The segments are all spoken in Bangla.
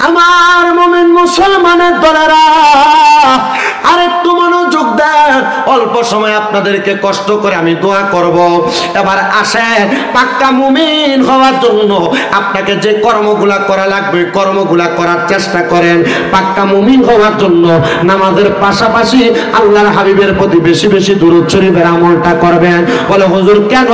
আমার মুমিন মুসলমানের দলেরা আরেকটু মনোযোগ দেন। অল্প সময় আপনাদেরকে কষ্ট করে আমি দোয়া করব। এবার আসেন, পাক্কা মুমিন হওয়ার জন্য আপনাকে যে কর্মগুলা করা লাগবে কর্মগুলা করার চেষ্টা করেন। পাক্কা মুমিন হওয়ার জন্য নামাজের পাশাপাশি আল্লাহর হাবিবের প্রতি বেশি বেশি দুরূদ শরীফের আমলটা করবেন। বলে হুজুর কেন?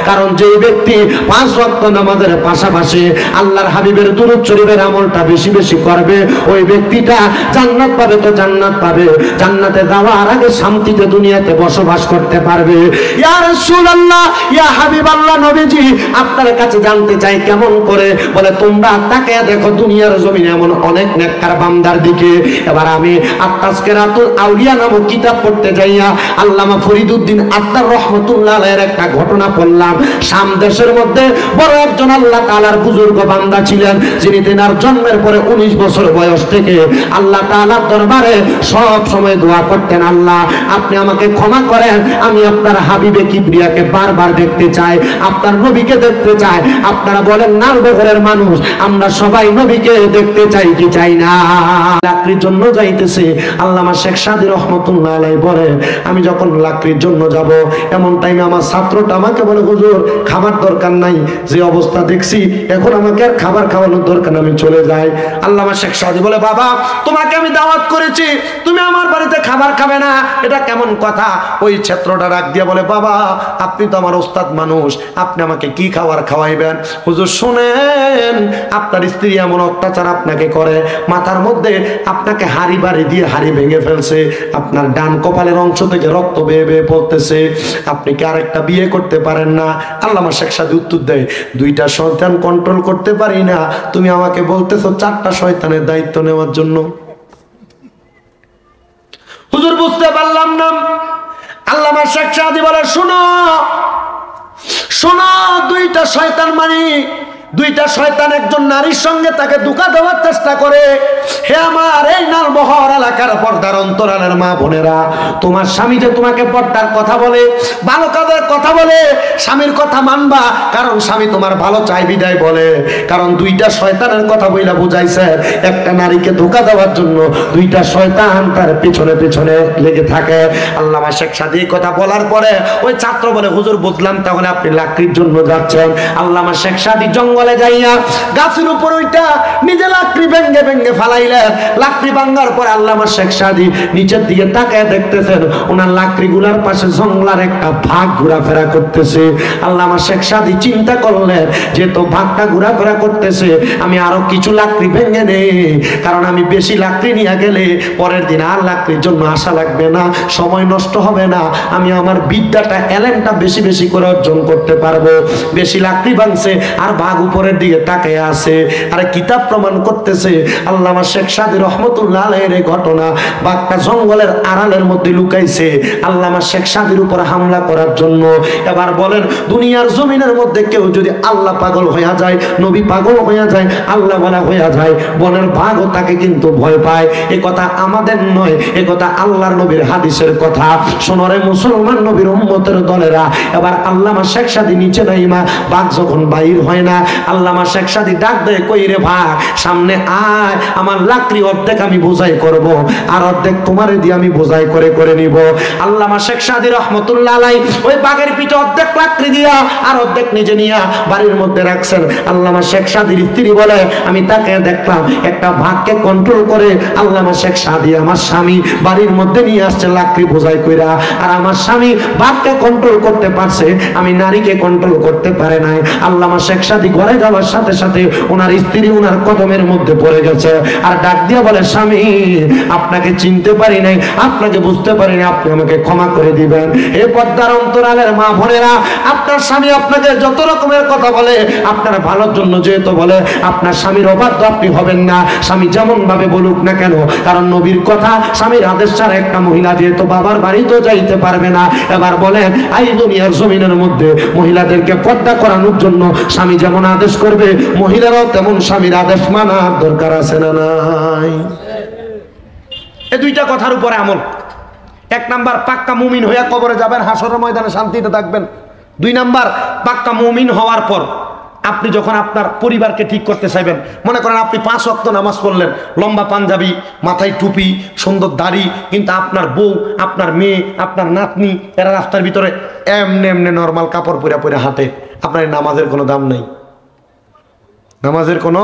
কারণ যেই ব্যক্তি 5 ওয়াক্ত নামাজের পাশাপাশি আল্লাহর হাবিবের দুরূদ শরীফের আমলটা বেশি বেশি করবে, ওই ব্যক্তিটা জান্নাত পাবে। তো জান্নাত পাবে, জান্নাতে যাওয়ার আগে শান্তিতে দুনিয়াতে বসবাস করতে পারবে। ইয়া রাসূলুল্লাহ, ইয়া হাবিবাল্লাহ, নবীজি আপনার কাছে জানতে চাই কেমন করে? বলে তোমরা তাকিয়ে দেখো দুনিয়ার জমিনে এমন অনেক নেককার বান্দার দিকে। এবার আমি আত-তাযকিরাতুল আউলিয়া নামক কিতাব পড়তে যাইয়া আল্লামা ফরিদউদ্দিন আত্তার রহমাতুল্লাহ আলাইহির একটা ঘটনা পড়লাম। শাম দেশের মধ্যে বড় একজন আল্লাহ তাআলার বুজুর্গ বান্দা ছিলেন, যিনি তেনার জন্মের পরে 19 বছর বয়স থেকে আল্লাহ তাআলার দরবারে সব সময় দোয়া করতেন, আল্লাহ আপনি আমাকে ক্ষমা করেন, আমি আপনার হাবিবে কিবরিয়াকে বারবার দেখতে চাই, আপনার নবীকে দেখতে চাই। আপনারা বলেন নারবহরের মানুষ, আমরা সবাই নবীকে দেখতে চাই কি চাই না? লাকড়ির জন্য যাইতেছে। আল্লামা শেখ সাদী রহমাতুল্লাহ আলাইহি বলে, আমি যখন লাকড়ির জন্য যাব এমন টাইমে আমার ছাত্রটা আমাকে বলে, হুজুর খাবার দরকার নাই, যে অবস্থা দেখছি এখন আমাকে আর খাবার খাওয়ানোর দরকার, আমি চলে যাই। আল্লামা শেখ সাদী বলে, বাবা তোমাকে আমি দাওয়াত করেছি, তুমি আমার বাড়িতে খাবার খাবে না, এটা কেমন কথা? ওই ছাত্রটা ডাক দিয়ে বলে, বাবা আপনি তো আমার ওস্তাদ মানুষ, আপনি আমাকে কি খাবার খাওয়াইবেন? হুজুর শুনেন, আপনার স্ত্রী এমন অত্যাচার আপনাকে করে, মাথার মধ্যে আপনাকে হাড়ি বাড়ি দিয়ে হাড়ি ভেঙে ফেলছে, আপনার ডান কপালের অংশ থেকে রক্ত বেয়ে বেয়ে পড়তেছে, আপনি কি আরেকটা বিয়ে করতে পারেন না? আল্লামা শেখ সাদী উত্তর দেয়, 2টা শয়তান কন্ট্রোল করতে পারি না, তুমি আমাকে বলতেছো 4টা শয়তানের দায়িত্ব নেওয়ার জন্য? হুজুর বুঝতে পারলাম না। আল্লামা শেখ সাদী বলে, শোনো শোনো, 2টা শয়তান মানে 2টা শয়তান একজন নারীর সঙ্গে তাকে ধোঁকা দেওয়ার চেষ্টা করে। হে আমার এই নালমহর এলাকার পর্দার অন্তরালের মা বোনেরা, তোমার স্বামী যে তোমাকে পর্দার কথা বলে, ভালো কাজের কথা বলে, স্বামীর কথা মানবা, কারণ স্বামী তোমার ভালো চাই বিদায় বলে। কারণ 2টা শয়তানের কথা বইলা বুঝাইছে, একটা নারীকে ধোঁকা দেওয়ার জন্য 2টা শয়তান তার পেছনে পেছনে লেগে থাকে। আল্লামা শেখ সাদী কথা বলার পরে ওই ছাত্র বলে, হুজুর বুঝলাম, তাহলে আপনি লাকড়ির জন্য যাচ্ছেন। আল্লামা শেখ সাদী জঙ্গলে যাইয়া গাছের উপর ওইটা নিজে লাকড়ি ভেঙ্গে ভেঙ্গে ফালাইলেন। লাকড়ি ভাঙ্গার পর আল্লামা শেখ সাদী নিচের দিকে তাকায় দেখতেছেন, ওনার লাকড়িগুলার পাশে জঙ্গলার একটা ভাগ ঘোরাফেরা করতেছে। আল্লামা শেখ সাদী চিন্তা করলেন, যেহেতু ভাগটা ঘোরাফেরা করতেছে, আমি আরো কিছু লাকড়ি ভেঙে নেই, কারণ আমি বেশি লাকড়ি নিয়ে গেলে পরের দিন আর লাকড়ির জন্য আসা লাগবে না, সময় নষ্ট হবে না, আমি আমার বিদ্যাটা এলেমটা বেশি বেশি করে অর্জন করতে পারবো। বেশি লাকড়ি ভাঙছে আর ভাগ উপরের দিকে তাকিয়ে আছে। আরে কিতাব প্রমাণ করতেছে আল্লামা শেখ সাদী রহমাতুল্লাহ আলাইহির এই ঘটনা, বাঘটা জঙ্গলের আড়ালের মধ্যে লুকাইছে আল্লামা শেখ সাদীর উপর হামলা করার জন্য। এবার বলেন, দুনিয়ার জমিনের মধ্যে কেউ যদি আল্লাহ পাগল হইয়া যায়, নবী পাগল হইয়া যায়, আল্লাহ ওয়ালা হইয়া যায়, বনের বাঘও তাকে কিন্তু ভয় পায়। এ কথা আমাদের নয়, এ কথা আল্লাহর নবীর হাদিসের কথা। শোনরে মুসলমান নবীর উম্মতের দলেরা, এবার আল্লামা শেখ সাদী নিচে নাইমা বাঘ যখন বাইর হয় না, আল্লামা শেখ সাদী ডাক দেয়, কই রে ভাগ, সামনে আয়, আমার লাকড়ি অর্ধেক আমি বোঝাই করব, আর অর্ধেক তোমারে দিয়ে আমি বোঝাই করে করে নিব। আল্লামা শেখ সাদী রহমাতুল্লাহ আলাইহি ওই বাঘের পিঠে অর্ধেক লাকড়ি দিয়া আর অর্ধেক নিজে নিয়া বাড়ির মধ্যে রাখছেন। আল্লামা শেখ সাদীর স্ত্রী বলে, আমি তাকে দেখলাম একটা ভাগকে কন্ট্রোল করে আল্লামা শেখ সাদী আমার স্বামী বাড়ির মধ্যে নিয়ে আসছে লাকড়ি বোঝাই কইরা, আর আমার স্বামী ভাগকে কন্ট্রোল করতে পারছে, আমি নারীকে কন্ট্রোল করতে পারে নাই। আল্লামা শেখ সাদী ঘরে যাওয়ার সাথে সাথে ওনার স্ত্রী ওনার কদমের মধ্যে পড়ে গেছে, আর ডাক দিয়া বলে, স্বামী আপনাকে চিনতে পারি নাই, আপনাকে বুঝতে পারি নাই, আপনি আমাকে ক্ষমা করে দিবেন। এই পর্দার অন্তরালের মা বোনেরা, আপনার স্বামী আপনাকে যত রকমের কথা বলে, আপনার ভালোর জন্য যেহেতু বলে, আপনার স্বামীর অবাধ্য আপনি হবেন না, স্বামী যেমন ভাবে বলুক না কেন, কারণ নবীর কথা, স্বামীর আদেশ ছাড়া একটা মহিলা যেহেতু বাবার বাড়িতেও যাইতে পারবে না। এবার বলেন, এই দুনিয়ার জমিনের মধ্যে মহিলাদেরকে পর্দা করানোর জন্য স্বামী যেমন আদেশ করবে, মহিলারাও তেমন স্বামীর আদেশ মানার দরকার আছে না নাই? এই 2টা কথার উপরে আমল। 1 নাম্বার, পাক্কা মুমিন হইয়া কবরে যাবেন, হাসরের ময়দানে শান্তিতে থাকবেন। 2 নাম্বার, পাক্কা মুমিন হওয়ার পর আপনি যখন আপনার পরিবারকে ঠিক করতে চাইবেন, মনে করেন আপনি 5 ওয়াক্ত নামাজ পড়লেন, লম্বা পাঞ্জাবি, মাথায় টুপি, সুন্দর দাড়ি, কিন্তু আপনার বউ, আপনার মেয়ে, আপনার নাতনি এরা রাস্তার ভিতরে এমনি এমনি নর্মাল কাপড় পরে পরে হাঁটে, আপনার নামাজের কোনো দাম নেই, নামাজের কোনো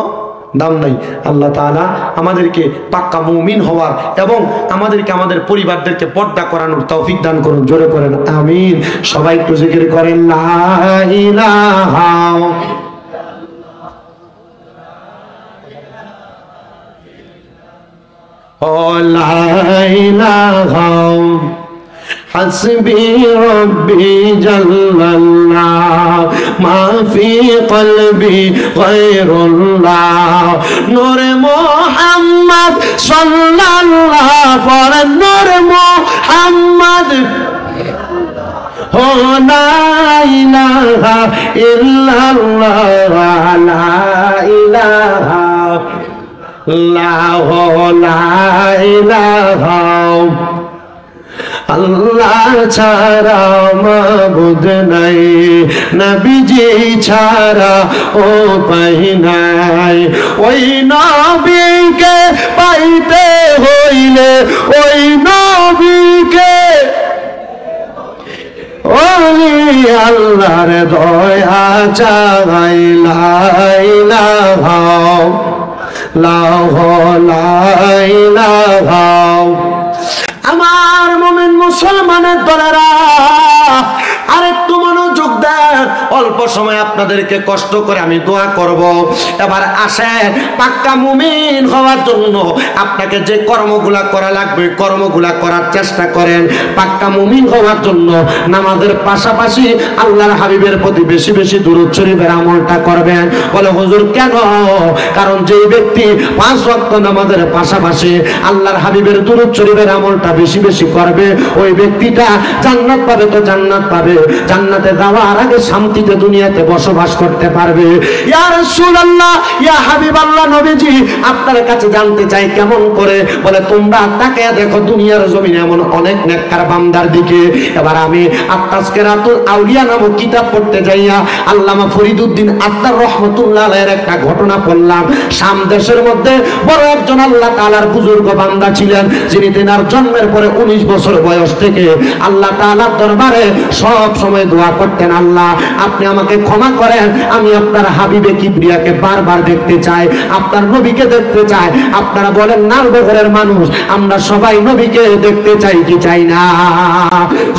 দাম নাই। আল্লাহ তাআলা আমাদেরকে পাক্কা মুমিন হওয়ার এবং আমাদেরকে আমাদের পরিবারদেরকে পর্দা করানোর তৌফিক দান করুন। জোরে করেন আমিন। সবাই একটু জিকির করেন লা ইলাহা লা ইলাহা হাসবি রব্বি জাল্লাল্লাহ মা ফি কলবি গায়রুল্লাহ নূরে মুহাম্মদ সাল্লাল্লাহ পর নূরে মুহাম্মদ হো লা ইলাহা ইল্লাল্লাহ লা ইলাহা লা ইলাহা আল্লাহ ছাড়া মাবুদ নাই, নবীজি ছাড়া উপায় নাই। ওই নবীকে পাইতে হইলে ওই নবীকে ওই আল্লাহর দয়া চাই। লা ইলাহা লা ইলাহা। আমার মুমিন মুসলমানের দলেরা আরেকটু মনোযোগ দেন, অল্প সময় আপনাদেরকে কষ্ট করে আমি দোয়া করব। এবার আসেন পাক্কা মুমিন হওয়ার জন্য আপনাকে যে কর্মগুলা করা লাগবে কর্মগুলা করার চেষ্টা করেন। পাক্কা মুমিন হওয়ার জন্য নামাজের পাশাপাশি আল্লাহর হাবিবের প্রতি বেশি বেশি দুরূদ শরীফের আমলটা করবেন। বলে হুজুর কেন? কারণ যেই ব্যক্তি 5 ওয়াক্ত নামাজের পাশাপাশি আল্লাহর হাবিবের দুরূদ শরীফের আমলটা বেশি বেশি করবে, ওই ব্যক্তিটা জান্নাত পাবে। তো জান্নাত পাবে, জান্নাতে যাওয়ার আগে শান্তিতে দুনিয়াতে বসবাস করতে পারবে। ইয়া রাসূলুল্লাহ, ইয়া হাবিবাল্লাহ, নবীজি আপনার কাছে জানতে চাই কেমন করে? বলে তোমরা তাকিয়ে দেখো দুনিয়ার জমিনে এমন অনেক নেককার বান্দার দিকে। এবার আমি আত-তাযকিরাতুল আউলিয়া নামক কিতাব পড়তে যাইয়া আল্লামা ফরিদউদ্দিন আত্তার রহমাতুল্লাহ আলাইহির একটা ঘটনা পড়লাম। শাম দেশের মধ্যে বড় একজন আল্লাহ তাআলার বুজুর্গ বান্দা ছিলেন, যিনি তেনার জন্মের পরে 19 বছর বয়স থেকে আল্লাহ তাআলার দরবারে সব সময় দোয়া করতেন, আল্লাহ আপনি আমাকে ক্ষমা করেন, আমি আপনার হাবিবে কিবরিয়াকে বারবার দেখতে চাই, আপনার নবীকে দেখতে চাই। আপনারা বলেন না বগরের মানুষ, আমরা সবাই নবীকে দেখতে চাই কি চাই না?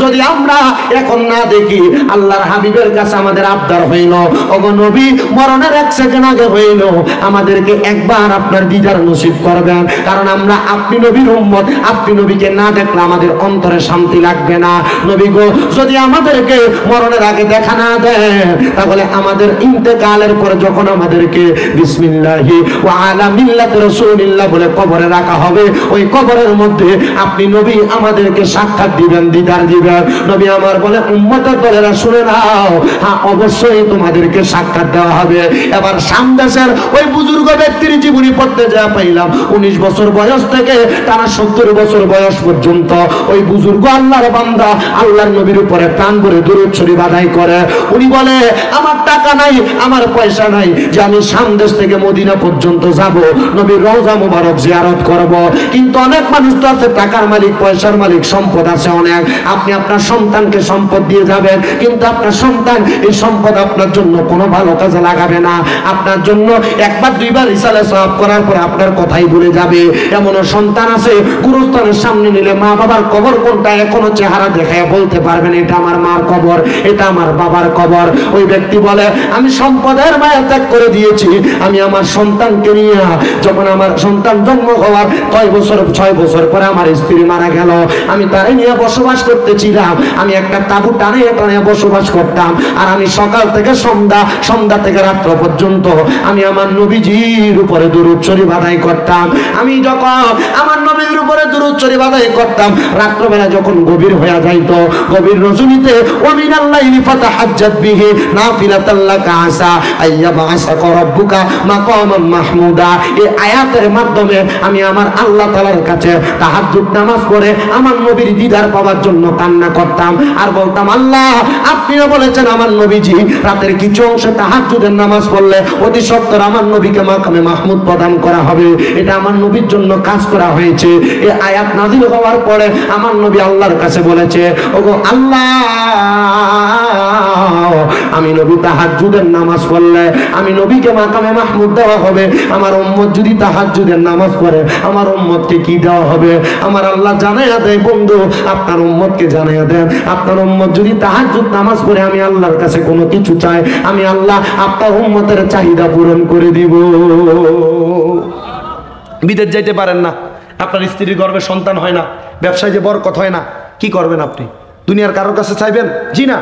যদি আমরা এখন না দেখি, আল্লাহর হাবিবের কাছে আমাদের আবদার হইল, ওগো নবী মরণের 1 সেকেন্ড আগে হইল আমাদেরকে একবার আপনার দিদার নসিব করবেন। কারণ আমরা আপনি নবীর উম্মত, আপনি নবীকে না দেখলে আমাদের অন্তরে শান্তি লাগবে না। নবী গো যদি আমাদেরকে মরণের আগে দেখা না দেন, তাহলে আমাদের ইন্তেকালের পরে যখন আমাদেরকে বিসমিল্লাহি ওয়া আলা মিল্লাতি রাসূলিল্লাহ বলে কবরে রাখা হবে, ওই কবরের মধ্যে আপনি নবী আমাদেরকে সাক্ষাৎ দিবেন, দিদার দিবেন। নবী আমার বলে উম্মতের দলেরা শুনে নাও, হ্যাঁ অবশ্যই তোমাদেরকে সাক্ষাৎ দেওয়া হবে। এবার শাম দেশের ওই বুজুর্গ ব্যক্তির জীবনী পড়তে যা পাইলাম, 19 বছর বয়স থেকে টানা 70 বছর বয়স পর্যন্ত ওই বুজুর্গ আল্লাহর বান্দা আল্লাহর নবীর উপরে প্রাণ ভরে দুরূদ শরীফ আদায় করে। উনি বলে আমার টাকা নাই, আমার পয়সা নাই যে আমি শাম দেশ থেকে মদিনা পর্যন্ত যাব, নবীর রওজা মুবারক জিয়ারত করব। কিন্তু অনেক মানুষ তো আছে টাকার মালিক, পয়সার মালিক, সম্পদ আছে অনেক। আপনি আপনার সন্তানকে সম্পদ দিয়ে যাবেন, কিন্তু আপনার সন্তান এই সম্পদ আপনার জন্য কোনো ভালো কাজে লাগাবে না। আপনার জন্য একবার দুইবার রিসালে সওয়াব করার পরে আপনার কথাই ভুলে যাবে। এমনও সন্তান আছে গুরুস্থানের সামনে নিলে মা বাবার কবর কোনটা এখনো চেহারা দেখায় বলতে পারবেন এটা আমার মার কবর, এটা আমার বাবার কবর। ওই ব্যক্তি বলে আমি সম্পদের মায়া ত্যাগ করে দিয়েছি, আমি আমার সন্তানকে নিয়ে, যখন আমার সন্তান জন্ম হওয়ার 6 বছর পরে আমার স্ত্রী মারা গেল, আমি তারে নিয়ে বসবাস করতেছিলাম। আমি একটা তাবু টানে টানে বসবাস করতাম, আর আমি সকাল থেকে সন্ধ্যা থেকে রাত্র পর্যন্ত আমি আমার নবীজির উপরে দুরূদ শরীফ আদায় করতাম। আমি যখন আমার নবীর উপরে দুরূদ শরীফ আদায় করতাম, রাত্রবেলা যখন গভীর হয়ে যাইতো, গভীর রজনীতে ওমিনাল লাইলি ফাতাহাজ্জাত বি ফিহি নাফিলাতাল লাকা আসা আইয়াবাসাকা রাব্বুকা মাকামান মাহমুদা। এই আয়াতের মাধ্যমে আমি আমার আল্লাহ তাআলার কাছে তাহাজ্জুদ নামাজ পড়ে আমার নবীর দিদার পাওয়ার জন্য কান্না করতাম আর বলতাম, আল্লাহ আপনিও বলেছেন আমার নবীজি রাতের কিছু অংশে তাহাজ্জুদের নামাজ পড়লে অতি সত্বর আমার নবীকে মাকামে মাহমুদ প্রদান করা হবে। এটা আমার নবীর জন্য কাজ করা হয়েছে। এই আয়াত নাযিল হওয়ার পরে আমার নবী আল্লাহর কাছে বলেছে, ওগো আল্লাহ, আমি নবী তাহাজ্জুদের নামাজ পড়লে আমি নবীকে মাকামে মাহমুদ দেওয়া হবে। আমার উম্মত যদি তাহাজ্জুদের নামাজ পড়ে আমার উম্মতকে কি দেওয়া হবে? আমার আল্লাহ জানাইয়া দেয়, বন্ধু আপনার উম্মতকে জানাইয়া দেন, আপনার উম্মত যদি তাহাজ্জুদ নামাজ পড়ে আমি আল্লাহর কাছে কোনো কিছু চাই, আমি আল্লাহ আপনার উম্মতের চাহিদা পূরণ করে দিব। বিদেশ যাইতে পারেন না, আপনার স্ত্রীর গর্ভে সন্তান হয় না, ব্যবসায় যে বরকত হয় না, কি করবেন আপনি? দুনিয়ার কারোর কাছে চাইবেন? জি না।